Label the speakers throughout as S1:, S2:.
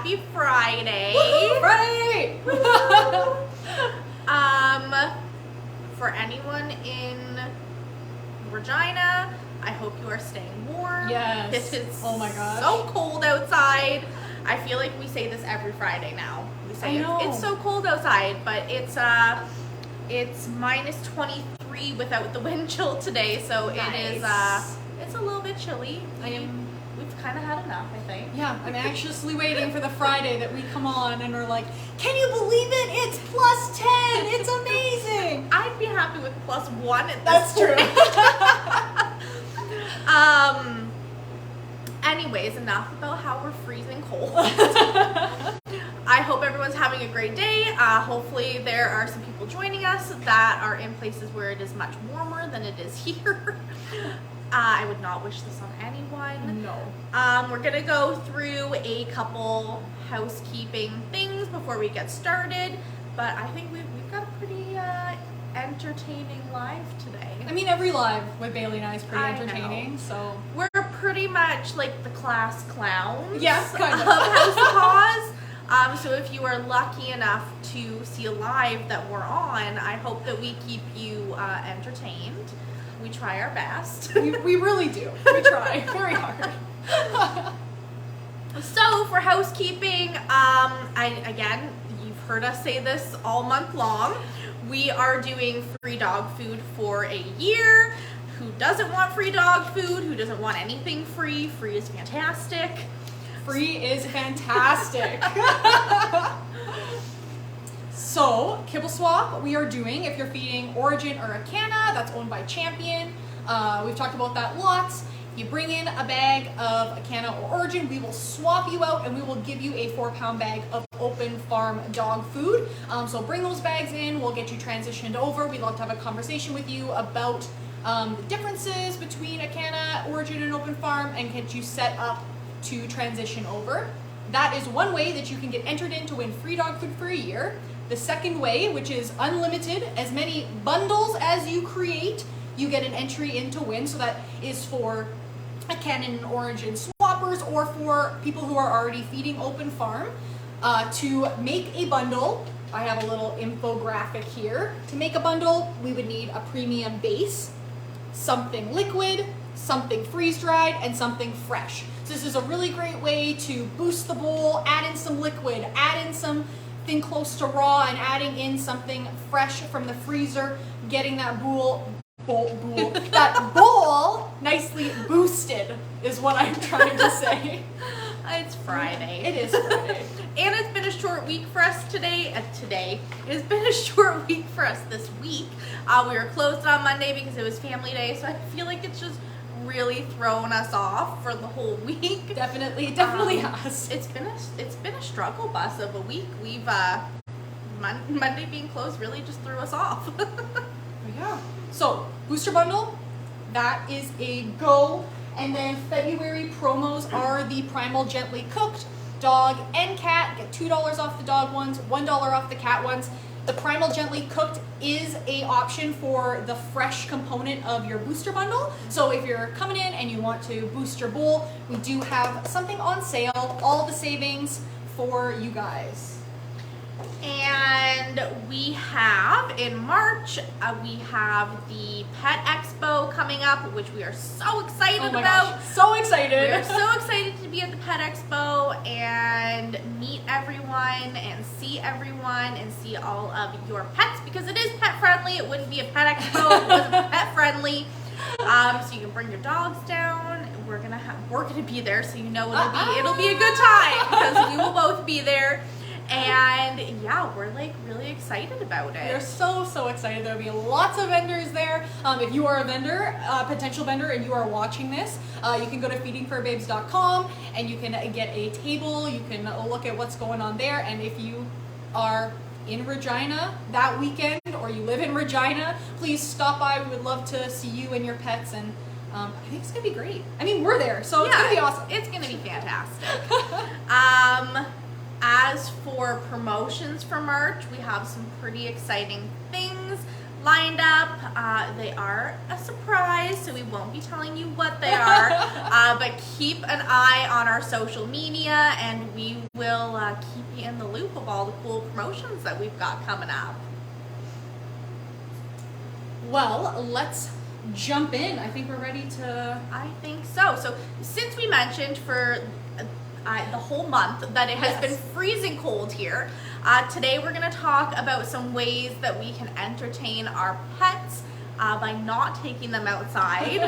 S1: happy Friday.
S2: Woo-hoo, Friday!
S1: For anyone in Regina, I hope you are staying warm.
S2: Yes.
S1: It is
S2: oh my gosh.
S1: so cold outside. I feel like we say this every Friday now. We say it's so cold outside, but it's minus 23 without the wind chill today, so
S2: nice.
S1: It is it's a little bit chilly. We've kind of had enough, I think.
S2: Yeah, I'm anxiously waiting for the Friday that we come on and we're like, can you believe it? It's plus 10. It's amazing.
S1: I'd be happy with plus 1 at this
S2: That's
S1: point.
S2: true.
S1: Anyways, enough about how we're freezing cold. I hope everyone's having a great day. Hopefully there are some people joining us that are in places where it is much warmer than it is here. I would not wish this on anyone.
S2: No.
S1: We're gonna go through a couple housekeeping things before we get started, but I think we've got a pretty entertaining live today.
S2: I mean, every live with Bailey and I is pretty entertaining,
S1: know.
S2: so.
S1: We're pretty much like the class clowns
S2: kind of.
S1: House of Paws. So if you are lucky enough to see a live that we're on, I hope that we keep you entertained. We try our best.
S2: we really do. We try very hard.
S1: So for housekeeping, again, you've heard us say this all month long. We are doing free dog food for a year. Who doesn't want free dog food? Who doesn't want anything free? Free is fantastic.
S2: Free is fantastic. So, kibble swap we are doing if you're feeding Origin or Acana, that's owned by Champion. We've talked about that lots. If you bring in a bag of Acana or Origin, we will swap you out and we will give you a 4-pound bag of open farm dog food. So bring those bags in, we'll get you transitioned over. We'd love to have a conversation with you about the differences between Acana, Origin, and open farm and get you set up to transition over. That is one way that you can get entered in to win free dog food for a year. The second way, which is unlimited, as many bundles as you create, you get an entry in to win. So that is for Acana and Origin swappers or for people who are already feeding open farm. To make a bundle, I have a little infographic here. To make a bundle, we would need a premium base, something liquid, something freeze-dried, and something fresh. So this is a really great way to boost the bowl, add in some liquid, add in something close to raw, and adding in something fresh from the freezer, getting that bowl nicely boosted is what I'm trying to say.
S1: It's Friday.
S2: It is Friday.
S1: And it's been a short week for us today. It's been a short week for us this week. We were closed on Monday because it was family day, so I feel like it's just really thrown us off for the whole week.
S2: Definitely has.
S1: It's been a struggle bus of a week. We've Monday being closed really just threw us off.
S2: Yeah. So booster bundle, that is a go. And then February promos are the Primal Gently Cooked dog and cat. Get $2 off the dog ones, $1 off the cat ones. The Primal Gently Cooked is a option for the fresh component of your booster bundle. So if you're coming in and you want to boost your bowl, we do have something on sale, all the savings for you guys.
S1: And we have in March, we have the Pet Expo coming up, which we are so excited about.
S2: Gosh, so excited.
S1: We are so excited to be at the Pet Expo and meet everyone and see everyone and see all of your pets, because it is pet friendly. It wouldn't be a Pet Expo if it wasn't pet friendly. So you can bring your dogs down. We're gonna be there, so you know it'll be a good time because we will both be there. And yeah, we're like really excited about it.
S2: We're so excited. There'll be lots of vendors there. If you are a vendor, potential vendor, and you are watching this, you can go to feedingforbabes.com and you can get a table. You can look at what's going on there. And if you are in Regina that weekend or you live in Regina, please stop by. We would love to see you and your pets, and I think it's gonna be great. I mean, we're there, so it's gonna be awesome.
S1: It's gonna be fantastic. As for promotions for March, we have some pretty exciting things lined up. They are a surprise, so we won't be telling you what they are. But keep an eye on our social media, and we will keep you in the loop of all the cool promotions that we've got coming up.
S2: Well, let's jump in. I think we're ready to...
S1: I think so. So since we mentioned for the whole month that it has been freezing cold here, today we're going to talk about some ways that we can entertain our pets by not taking them outside.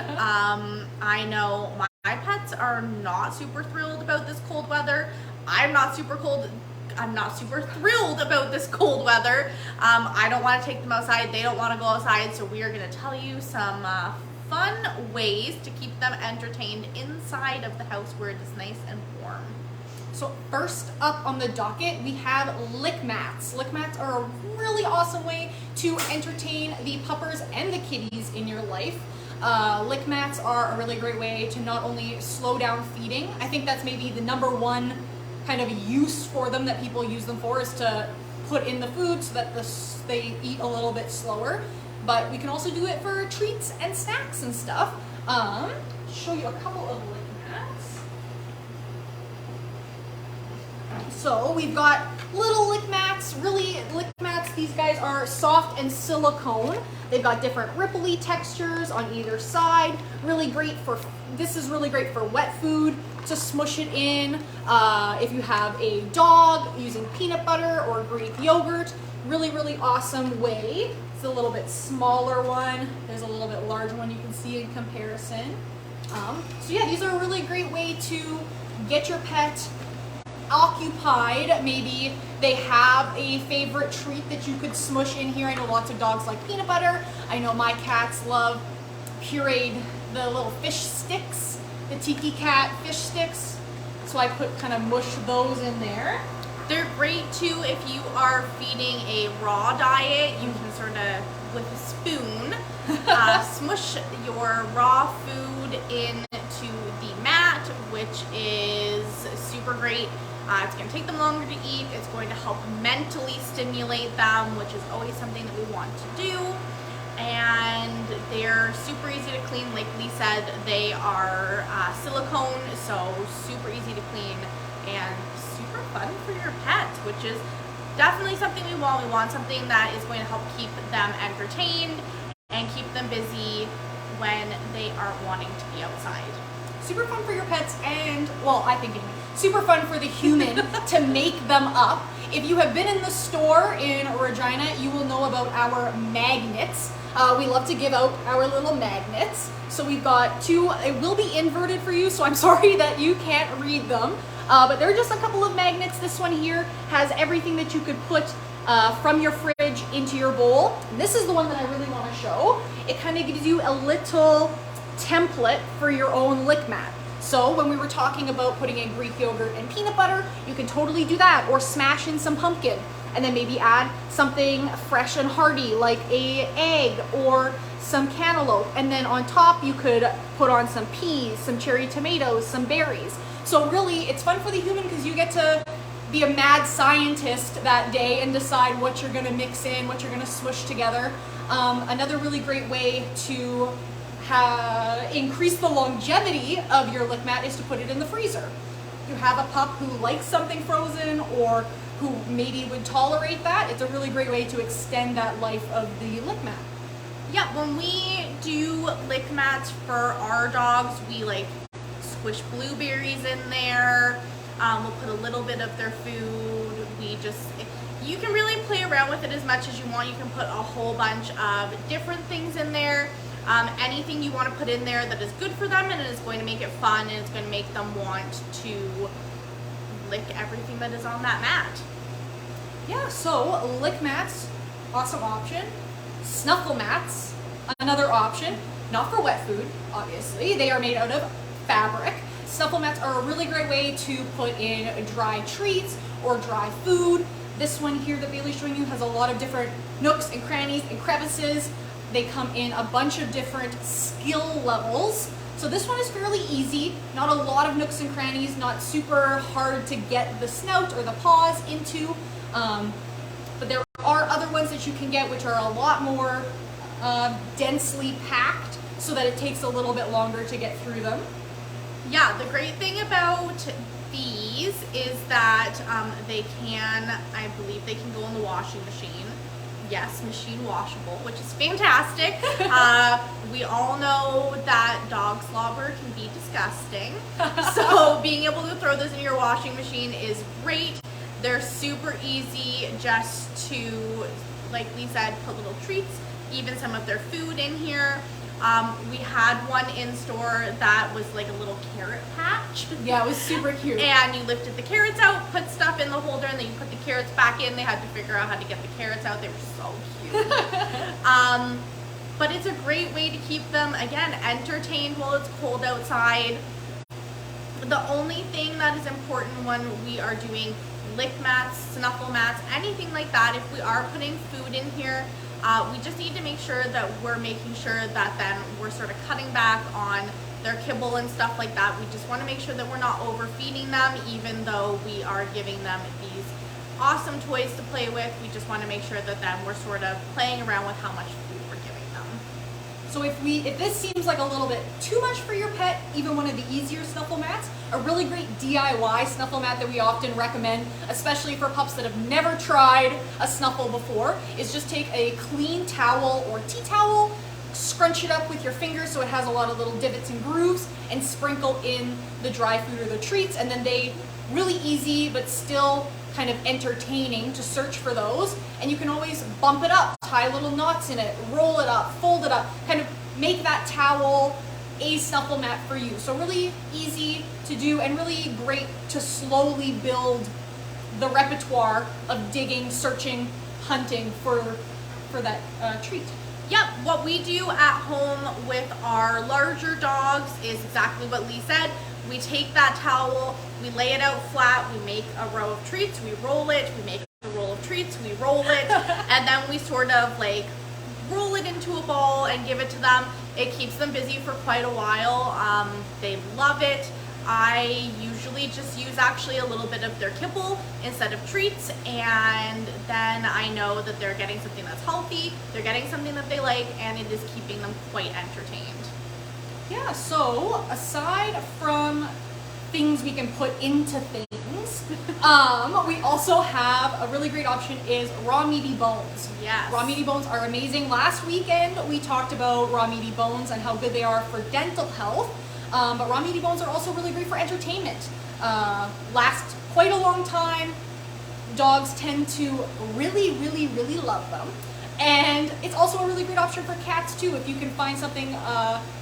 S1: I know my pets are not super thrilled about this cold weather. I'm not super thrilled about this cold weather. I don't want to take them outside. They don't want to go outside. So we are going to tell you some fun ways to keep them entertained inside of the house where it is nice and warm.
S2: So first up on the docket, we have lick mats. Lick mats are a really awesome way to entertain the puppers and the kitties in your life. Lick mats are a really great way to not only slow down feeding. I think that's maybe the number one kind of use for them that people use them for, is to put in the food so that they eat a little bit slower. But we can also do it for treats and snacks and stuff. Show you a couple of lick mats. So we've got little lick mats, these guys are soft and silicone. They've got different ripply textures on either side. This is really great for wet food, to smush it in. If you have a dog, using peanut butter or Greek yogurt, really awesome way. It's a little bit smaller one. There's a little bit larger one you can see in comparison. So yeah, these are a really great way to get your pet occupied. Maybe they have a favorite treat that you could smush in here. I know lots of dogs like peanut butter. I know my cats love pureed, the little fish sticks, the Tiki Cat fish sticks. So I kind of mush those in there.
S1: They're great too if you are feeding a raw diet. You can sort of, with a spoon, smush your raw food into the mat, which is super great. It's going to take them longer to eat. It's going to help mentally stimulate them, which is always something that we want to do. And they're super easy to clean. Like Lee said, they are silicone, so super easy to clean and super fun for your pets, which is definitely something we want. We want something that is going to help keep them entertained and keep them busy when they are wanting to be outside.
S2: Super fun for your pets, and, well, I think super fun for the human to make them up. If you have been in the store in Regina, you will know about our magnets. We love to give out our little magnets. So we've got two. It will be inverted for you, so I'm sorry that you can't read them. But they're just a couple of magnets. This one here has everything that you could put from your fridge into your bowl. And this is the one that I really want to show. It kind of gives you a little template for your own lick mat. So when we were talking about putting in Greek yogurt and peanut butter, you can totally do that, or smash in some pumpkin and then maybe add something fresh and hearty like an egg or some cantaloupe, and then on top you could put on some peas, some cherry tomatoes, some berries. So really it's fun for the human because you get to be a mad scientist that day and decide what you're going to mix in, what you're going to smush together. Another really great way to increase the longevity of your lick mat is to put it in the freezer. If you have a pup who likes something frozen or who maybe would tolerate that, it's a really great way to extend that life of the lick mat.
S1: Yeah, when we do lick mats for our dogs, we like squish blueberries in there. We'll put a little bit of their food. You can really play around with it as much as you want. You can put a whole bunch of different things in there. Anything you want to put in there that is good for them and is going to make it fun and it's going to make them want to lick everything that is on that mat.
S2: Yeah, so lick mats, awesome option. Snuffle mats, another option. Not for wet food, obviously. They are made out of fabric. Snuffle mats are a really great way to put in dry treats or dry food. This one here that Bailey's showing you has a lot of different nooks and crannies and crevices. They come in a bunch of different skill levels. So this one is fairly easy, not a lot of nooks and crannies, not super hard to get the snout or the paws into. But there are other ones that you can get which are a lot more densely packed so that it takes a little bit longer to get through them.
S1: Yeah, the great thing about these is that they can, I believe they can go in the washing machine. Yes, machine washable, which is fantastic. We all know that dog slobber can be disgusting. So being able to throw this in your washing machine is great. They're super easy just to, like we said, put little treats, even some of their food in here. We had one in store that was like a little carrot patch.
S2: Yeah, it was super cute.
S1: And you lifted the carrots out, put stuff in the holder, and then you put the carrots back in. They had to figure out how to get the carrots out. They were so cute. But it's a great way to keep them, again, entertained while it's cold outside. The only thing that is important when we are doing lick mats, snuffle mats, anything like that, if we are putting food in here, we just need to make sure that we're making sure that then we're sort of cutting back on their kibble and stuff like that. We just want to make sure that we're not overfeeding them, even though we are giving them these awesome toys to play with. We just want to make sure that then we're sort of playing around with how much food we're giving them.
S2: So if this seems like a little bit too much for your pet, even one of the easier snuffle mats, a really great DIY snuffle mat that we often recommend, especially for pups that have never tried a snuffle before, is just take a clean towel or tea towel, scrunch it up with your fingers so it has a lot of little divots and grooves, and sprinkle in the dry food or the treats, and then they really easy but still kind of entertaining to search for those. And you can always bump it up, tie little knots in it, roll it up, fold it up, kind of make that towel a snuffle mat for you. So really easy to do and really great to slowly build the repertoire of digging, searching, hunting for that treat.
S1: Yep, what we do at home with our larger dogs is exactly what Lee said. We take that towel, we lay it out flat, we make a row of treats, we roll it, we make a roll of treats, we roll it, and then we sort of like roll it into a ball and give it to them. It keeps them busy for quite a while. They love it. I usually just use actually a little bit of their kibble instead of treats, and then I know that they're getting something that's healthy, they're getting something that they like, and it is keeping them quite entertained.
S2: Yeah, so aside from things we can put into things, we also have a really great option is raw meaty bones.
S1: Yes.
S2: Raw meaty bones are amazing. Last weekend we talked about raw meaty bones and how good they are for dental health, but raw meaty bones are also really great for entertainment. Last quite a long time. Dogs tend to really, really, really love them. And it's also a really great option for cats too, if you can find something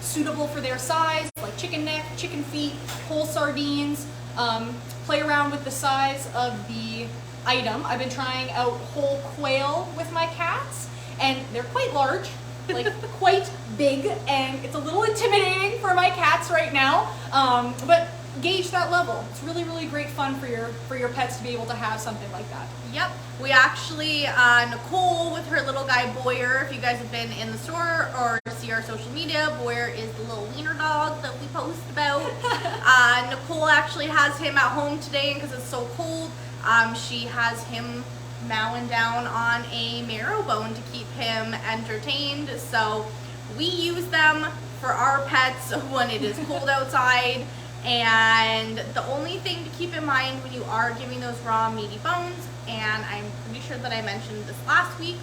S2: suitable for their size, like chicken neck, chicken feet, whole sardines. Play around with the size of the item. I've been trying out whole quail with my cats, and they're quite large, like quite big, and it's a little intimidating for my cats right now, but gauge that level. It's really, really great fun for your pets to be able to have something like that.
S1: Yep, we actually, Nicole with her little guy Boyer, if you guys have been in the store or see our social media, Boyer is the little wiener dog that we post about. Nicole actually has him at home today because it's so cold. She has him mowing down on a marrow bone to keep him entertained. So we use them for our pets when it is cold outside. And the only thing to keep in mind when you are giving those raw meaty bones, and I'm pretty sure that I mentioned this last week,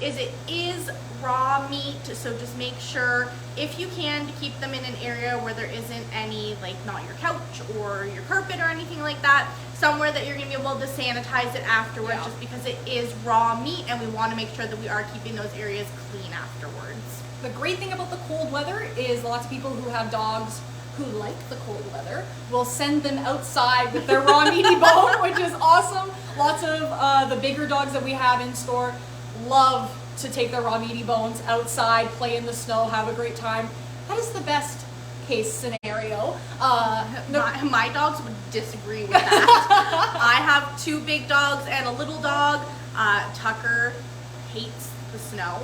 S1: is it is raw meat, so just make sure, if you can, to keep them in an area where there isn't any, like not your couch or your carpet or anything like that, somewhere that you're going to be able to sanitize it afterwards, just because it is raw meat and we want to make sure that we are keeping those areas clean afterwards.
S2: The great thing about the cold weather is lots of people who have dogs who like the cold weather will send them outside with their raw meaty bone, which is awesome. Lots of the bigger dogs that we have in store love to take their raw meaty bones outside, play in the snow, have a great time. That is the best case scenario.
S1: My dogs would disagree with that. I have two big dogs and a little dog. Tucker hates the snow.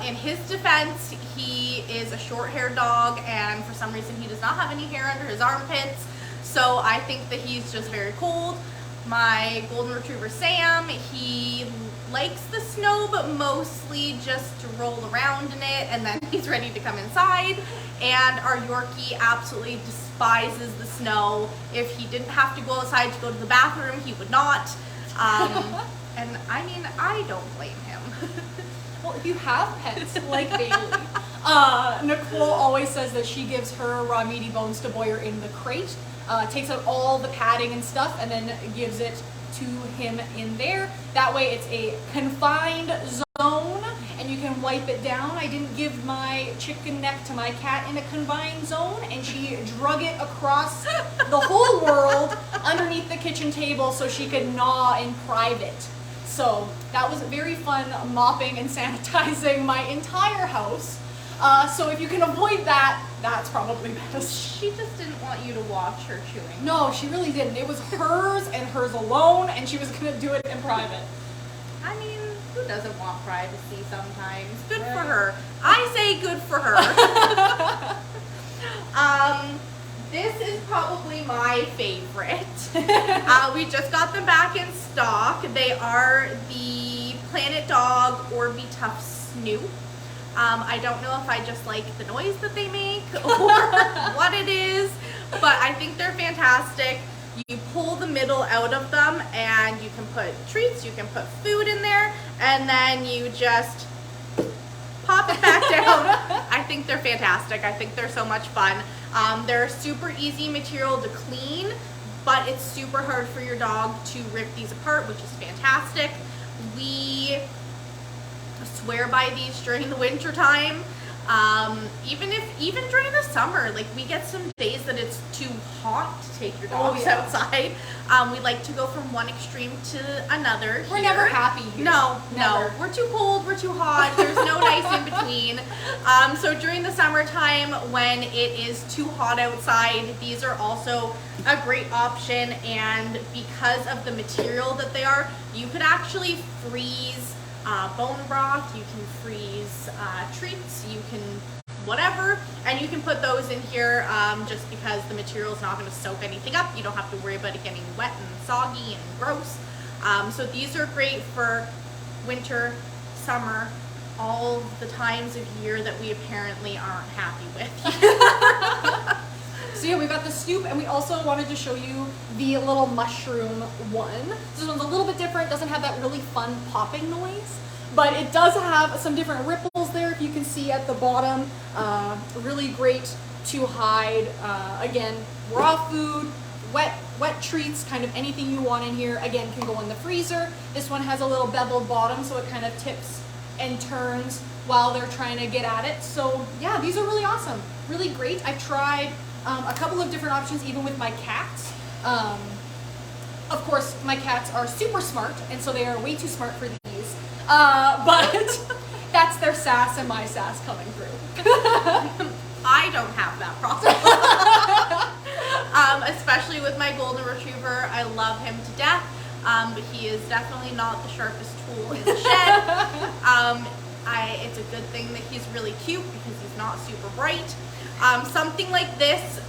S1: In his defense, he is a short-haired dog, and for some reason he does not have any hair under his armpits, so I think that he's just very cold. My golden retriever Sam, he likes the snow, but mostly just to roll around in it, and then he's ready to come inside. And our Yorkie absolutely despises the snow. If he didn't have to go outside to go to the bathroom, he would not. And I mean, I don't blame him.
S2: Well, if you have pets like Bailey, Nicole always says that she gives her raw meaty bones to Boyer in the crate, takes out all the padding and stuff, and then gives it to him in there. That way it's a confined zone and you can wipe it down. I didn't give my chicken neck to my cat in a confined zone, and she drug it across the whole world underneath the kitchen table so she could gnaw in private. So that was very fun, mopping and sanitizing my entire house. So if you can avoid that, that's probably best.
S1: She just didn't want you to watch her chewing.
S2: No, she really didn't. It was hers and hers alone, and she was gonna do it in private.
S1: I mean, who doesn't want privacy sometimes? Good
S2: Right.
S1: for her. I say good for her. This is probably my favorite. We just got them back in stock. They are the Planet Dog Orby Tough Snoop. I don't know if I just like the noise that they make or what it is, but I think they're fantastic. You pull the middle out of them and you can put treats, you can put food in there, and then you just pop it back down. I think they're fantastic. I think they're so much fun. They're super easy material to clean, but it's super hard for your dog to rip these apart, which is fantastic. We swear by these during the winter time. Even during the summer, like we get some days that it's too hot to take your dogs outside. We like to go from one extreme to another.
S2: We're never happy here.
S1: No,
S2: Never.
S1: we're too cold, we're too hot. There's no nice in between. So during the summertime, when it is too hot outside, these are also a great option. And because of the material that they are, you could actually freeze bone broth, you can freeze treats, you can whatever, and you can put those in here just because the material is not going to soak anything up. You don't have to worry about it getting wet and soggy and gross. So these are great for winter, summer, all the times of year that we apparently aren't happy with.
S2: So yeah, we got the Snoop, and we also wanted to show you the little mushroom one. This one's a little bit different, doesn't have that really fun popping noise, but it does have some different ripples there, if you can see at the bottom. Really great to hide, again, raw food, wet treats, kind of anything you want in here, again, can go in the freezer. This one has a little beveled bottom, so it kind of tips and turns while they're trying to get at it. So yeah, these are really awesome, really great. I've tried a couple of different options, even with my cats. Of course, my cats are super smart, and so they are way too smart for these. But that's their sass and my sass coming through.
S1: I don't have that problem. Especially with my golden retriever. I love him to death, but he is definitely not the sharpest tool in the shed. It's a good thing that he's really cute because he's not super bright. Something like this,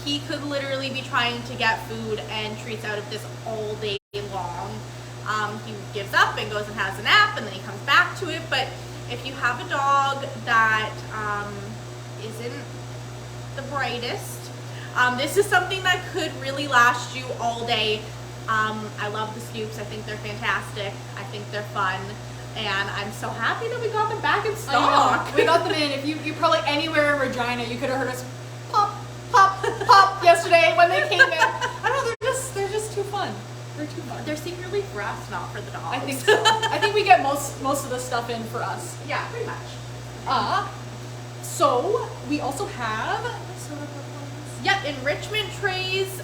S1: he could literally be trying to get food and treats out of this all day long. He gives up and goes and has a nap, and then he comes back to it. But if you have a dog that isn't the brightest, this is something that could really last you all day. I love the Snoops. I think they're fantastic. I think they're fun. And I'm so happy that we got them back in stock.
S2: We got them in. If you probably anywhere in Regina, you could have heard us pop, pop, pop yesterday when they came in. I don't know, they're just too fun. They're too fun.
S1: They're secretly for us, not for the dogs.
S2: I think so. I think we get most of the stuff in for us.
S1: Yeah, pretty much.
S2: So we also have
S1: Yep, enrichment trays.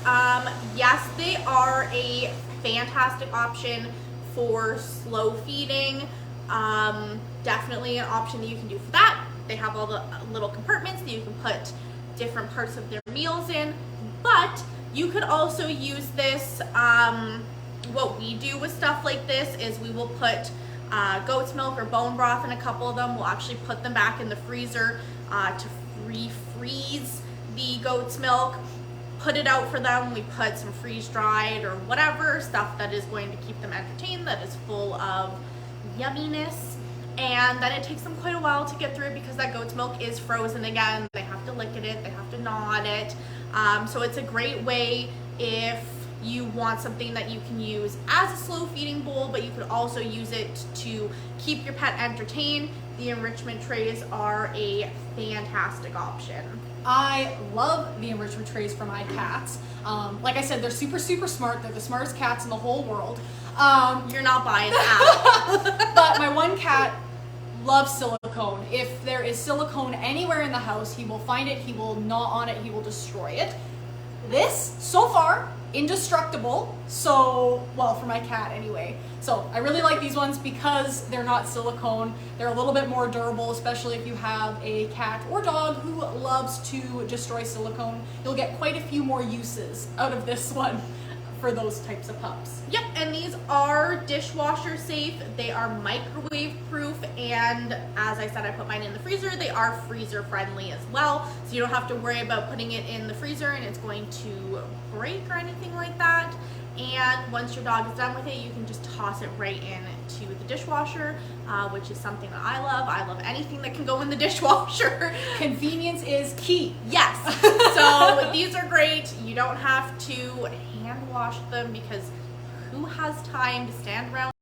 S1: Yes, they are a fantastic option for slow feeding. Definitely an option that you can do for that. They have all the little compartments that you can put different parts of their meals in, but you could also use this. What we do with stuff like this is we will put goat's milk or bone broth in a couple of them. We'll actually put them back in the freezer to refreeze the goat's milk, put it out for them. We put some freeze dried or whatever stuff that is going to keep them entertained, that is full of yumminess. And then it takes them quite a while to get through it because that goat's milk is frozen again. They have to lick at it, they have to gnaw at it. So it's a great way if you want something that you can use as a slow feeding bowl, but you could also use it to keep your pet entertained. The enrichment trays are a fantastic option.
S2: I love the enrichment trays for my cats. Like I said, they're super, super smart. They're the smartest cats in the whole world.
S1: You're not biased at all.
S2: But my one cat loves silicone. If there is silicone anywhere in the house, he will find it, he will gnaw on it, he will destroy it. This, so far, indestructible. So, well, for my cat anyway. So I really like these ones because they're not silicone. They're a little bit more durable, especially if you have a cat or dog who loves to destroy silicone. You'll get quite a few more uses out of this one for those types of pups.
S1: Yep, and these are dishwasher safe. They are microwave proof, and as I said, I put mine in the freezer. They are freezer friendly as well, so you don't have to worry about putting it in the freezer and it's going to break or anything like that. And once your dog is done with it, you can just toss it right into the dishwasher, which is something that I love. I love anything that can go in the dishwasher.
S2: Convenience is key.
S1: Yes. So these are great. You don't have to hand wash them because who has time to stand around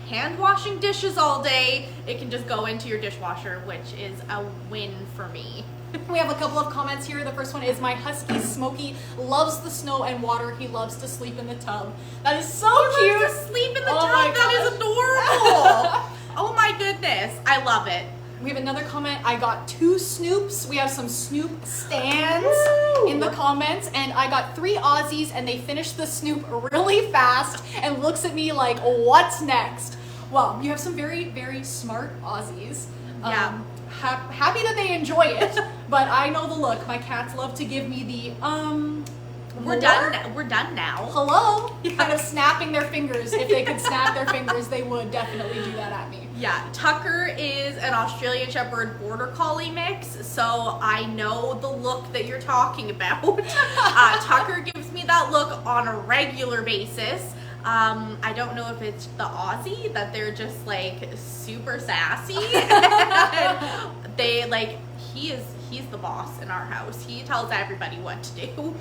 S1: hand washing dishes all day? It can just go into your dishwasher, which is a win for me.
S2: We have a couple of comments here. The first one is, my husky Smokey loves the snow and water. He loves to sleep in the tub. That is so cute.
S1: He loves to sleep in the
S2: Oh
S1: tub.
S2: my
S1: That is
S2: gosh.
S1: adorable. Oh my goodness. I love it.
S2: We have another comment. I got 2 Snoops. We have some Snoop stands in the comments, and I got 3 Aussies, and they finished the Snoop really fast and looks at me like, what's next? Well, you have some very, very smart Aussies.
S1: Yeah.
S2: Happy that they enjoy it, but I know the look. My cats love to give me the
S1: We're
S2: more?
S1: done. We're done now.
S2: Hello, kind of snapping their fingers. If they could snap their fingers, they would definitely do that at me.
S1: Yeah, Tucker is an Australian Shepherd Border Collie mix, so I know the look that you're talking about. Tucker gives me that look on a regular basis. I don't know if it's the Aussie that they're just like super sassy. They like he's the boss in our house. He tells everybody what to do.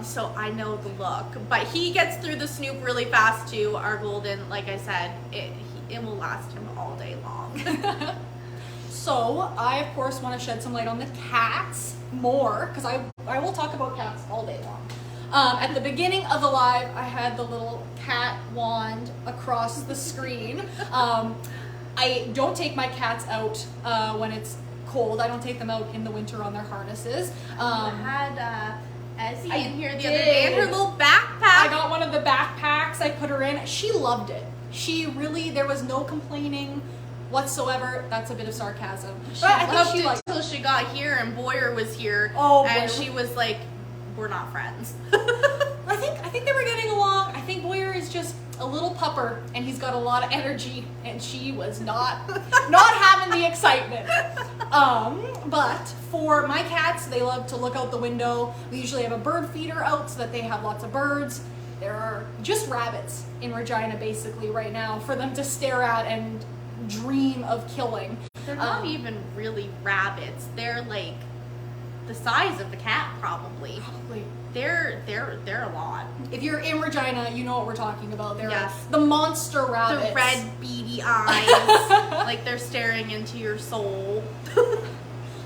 S1: So I know the look, but he gets through the Snoop really fast too. Our golden, like I said, it will last him all day long.
S2: So I of course want to shed some light on the cats more, because I will talk about cats all day long. At the beginning of the live, I had the little cat wand across the screen. I don't take my cats out when it's cold. I don't take them out in the winter on their harnesses.
S1: I had Ezzy
S2: I
S1: in here the
S2: did.
S1: other day in her little backpack.
S2: I got one of the backpacks. I put her in. She loved it. There was no complaining whatsoever. That's a bit of sarcasm.
S1: She
S2: But I think
S1: loved
S2: she
S1: it
S2: liked
S1: until she got here and Boyer was here.
S2: Oh,
S1: and
S2: Boyer.
S1: she was like, "We're not friends."
S2: I think they were getting along. I think Boyer is just a little pupper, and he's got a lot of energy, and she was not having the excitement. But for my cats, they love to look out the window. We usually have a bird feeder out so that they have lots of birds. There are just rabbits in Regina basically right now for them to stare at and dream of killing.
S1: They're not even really rabbits. They're like the size of the cat, probably.
S2: Probably.
S1: They're a lot.
S2: If you're in Regina, you know what we're talking about. They're
S1: Yes.
S2: the monster rabbits.
S1: The red beady eyes, like they're staring into your soul.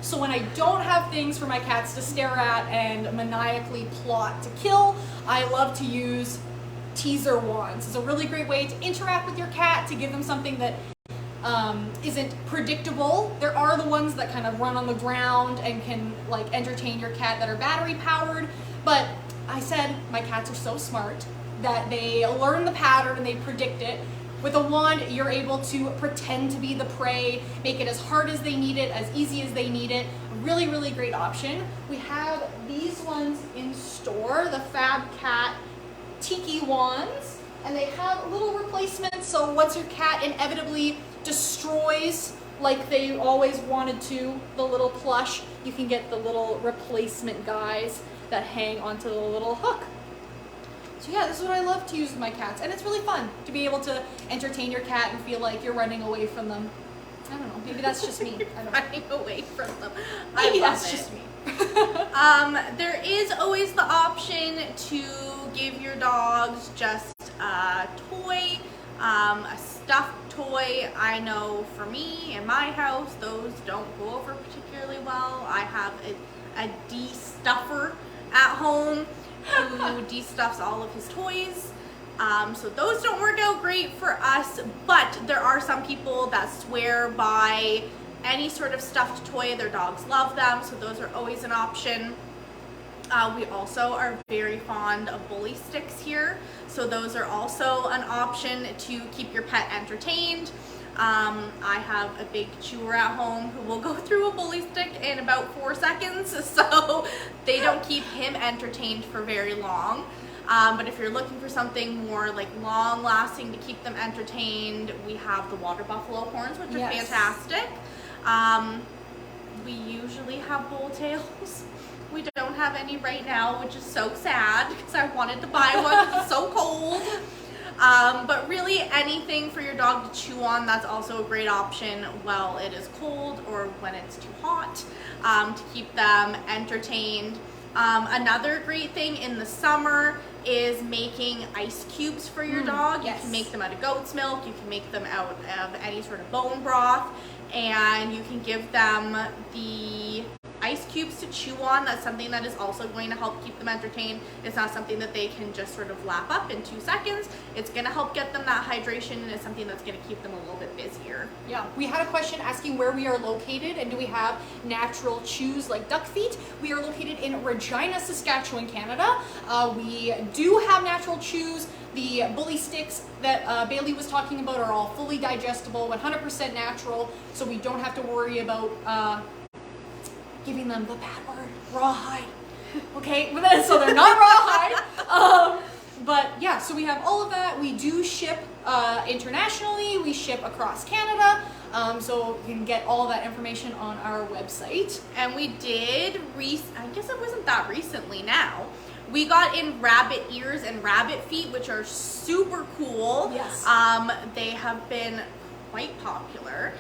S2: So when I don't have things for my cats to stare at and maniacally plot to kill, I love to use teaser wands. It's a really great way to interact with your cat, to give them something that isn't predictable. There are the ones that kind of run on the ground and can like entertain your cat that are battery powered, but I said my cats are so smart that they learn the pattern and they predict it. With a wand, you're able to pretend to be the prey, make it as hard as they need it, as easy as they need it. Really, really great option. We have these ones in store, the Fab Cat Tiki wands, and they have little replacements, so once your cat inevitably destroys like they always wanted to, the little plush, you can get the little replacement guys that hang onto the little hook. So yeah, this is what I love to use with my cats, and it's really fun to be able to entertain your cat and feel like you're running away from them. I don't know, maybe that's just me. I don't know.
S1: Running away from them.
S2: Maybe
S1: I love
S2: that's
S1: it.
S2: just me.
S1: There is always the option to give your dogs just a toy, a stuffed toy. I know for me in my house, those don't go over particularly well. I have a de-stuffer at home who de-stuffs all of his toys. So those don't work out great for us, but there are some people that swear by any sort of stuffed toy. Their dogs love them, so those are always an option. We also are very fond of bully sticks here, so those are also an option to keep your pet entertained. I have a big chewer at home who will go through a bully stick in about 4 seconds, so they don't keep him entertained for very long. But if you're looking for something more like long lasting to keep them entertained, we have the water buffalo horns, which are fantastic. We usually have bull tails. We don't have any right now, which is so sad because I wanted to buy one. It's so cold. But really anything for your dog to chew on, that's also a great option while it is cold or when it's too hot, to keep them entertained. Another great thing in the summer is making ice cubes for your dog. You can make them out of goat's milk, you can make them out of any sort of bone broth, and you can give them the ice cubes to chew on. That's something that is also going to help keep them entertained. It's not something that they can just sort of lap up in 2 seconds. It's going to help get them that hydration, and it's something that's going to keep them a little bit busier.
S2: Yeah, we had a question asking where we are located and do we have natural chews like duck feet. We are located in Regina, Saskatchewan, Canada. We do have natural chews. The bully sticks that Bailey was talking about are all fully digestible, 100% natural, so we don't have to worry about giving them the bad word, rawhide. Okay, so they're not rawhide. But yeah, so we have all of that. We do ship internationally. We ship across Canada. So you can get all of that information on our website.
S1: And we did, I guess it wasn't that recently now. We got in rabbit ears and rabbit feet, which are super cool.
S2: Yes.
S1: They have been quite popular.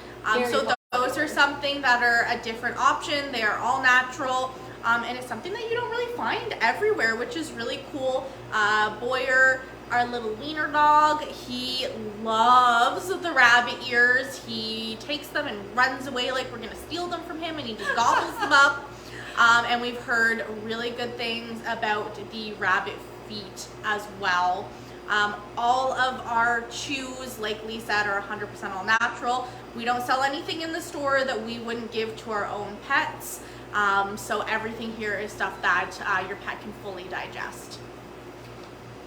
S1: Those are something that are a different option. They are all natural, and it's something that you don't really find everywhere, which is really cool. Boyer, our little wiener dog, he loves the rabbit ears. He takes them and runs away like we're gonna steal them from him, and he just gobbles them up. And we've heard really good things about the rabbit feet as well. All of our chews, like Lee said, are 100% all natural. We don't sell anything in the store that we wouldn't give to our own pets. So everything here is stuff that your pet can fully digest.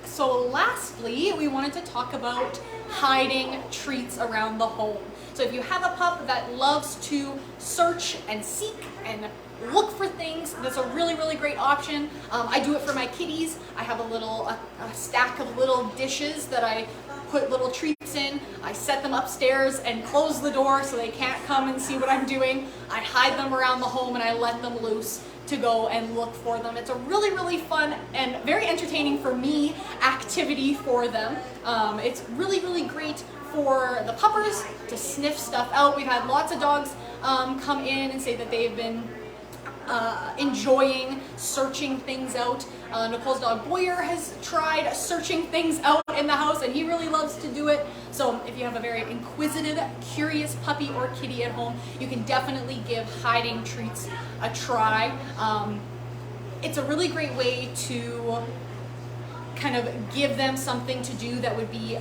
S2: So lastly, we wanted to talk about hiding treats around the home. So if you have a pup that loves to search and seek and look for things, that's a really, really great option. I do it for my kitties. I have a stack of little dishes that I put little treats in. I set them upstairs and close the door so they can't come and see what I'm doing. I hide them around the home and I let them loose to go and look for them. It's a really, really fun and very entertaining for me activity for them. It's really, really great for the puppers to sniff stuff out. We've had lots of dogs come in and say that they've been enjoying searching things out. Nicole's dog Boyer has tried searching things out in the house, and he really loves to do it. So if you have a very inquisitive, curious puppy or kitty at home, you can definitely give hiding treats a try. It's a really great way to kind of give them something to do that would be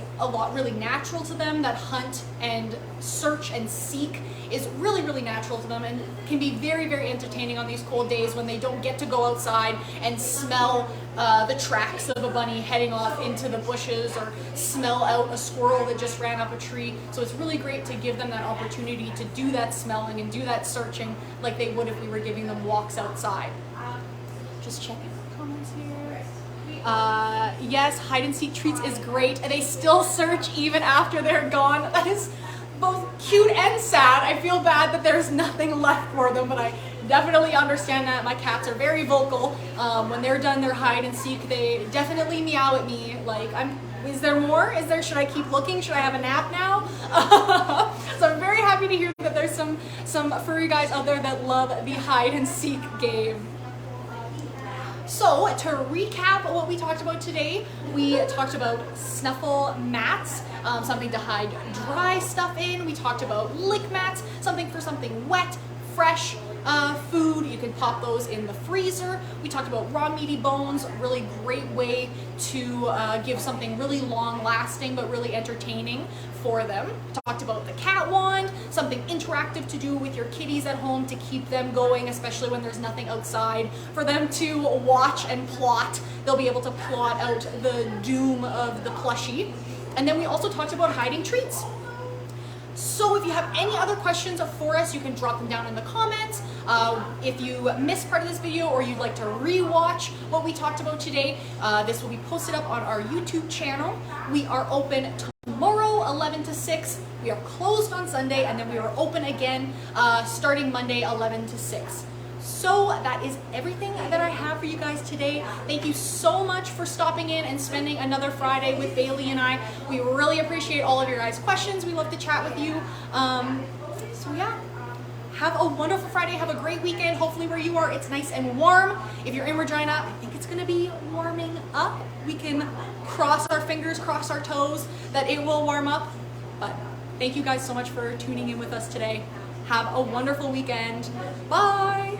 S2: really natural to them. That hunt and search and seek is really, really natural to them and can be very, very entertaining on these cold days when they don't get to go outside and smell the tracks of a bunny heading off into the bushes or smell out a squirrel that just ran up a tree. So it's really great to give them that opportunity to do that smelling and do that searching like they would if we were giving them walks outside. Just checking the comments here. Yes, hide and seek treats is great. They still search even after they're gone. That is both cute and sad. I feel bad that there's nothing left for them, but I definitely understand that. My cats are very vocal. When they're done their hide and seek, they definitely meow at me like, is there more? Should I keep looking? Should I have a nap now? So I'm very happy to hear that there's some furry guys out there that love the hide and seek game. So to recap what we talked about today, we talked about snuffle mats, something to hide dry stuff in. We talked about lick mats, something for something wet, fresh food. You can pop those in the freezer. We talked about raw meaty bones, really great way to give something really long lasting but really entertaining for them. Talked about the cat wand, something interactive to do with your kitties at home to keep them going, especially when there's nothing outside for them to watch and plot. They'll be able to plot out the doom of the plushie. And then we also talked about hiding treats. So if you have any other questions for us, you can drop them down in the comments. If you missed part of this video or you'd like to re-watch what we talked about today, this will be posted up on our YouTube channel. We are open tomorrow 11 to 6. We are closed on Sunday, and then we are open again starting Monday 11 to 6. So that is everything that I have for you guys today. Thank you so much for stopping in and spending another Friday with Bailey and I. We really appreciate all of your guys' questions. We love to chat with you. So yeah, have a wonderful Friday. Have a great weekend. Hopefully where you are, it's nice and warm. If you're in Regina, I think it's gonna be warming up. We can cross our fingers, cross our toes that it will warm up. But thank you guys so much for tuning in with us today. Have a wonderful weekend. Bye.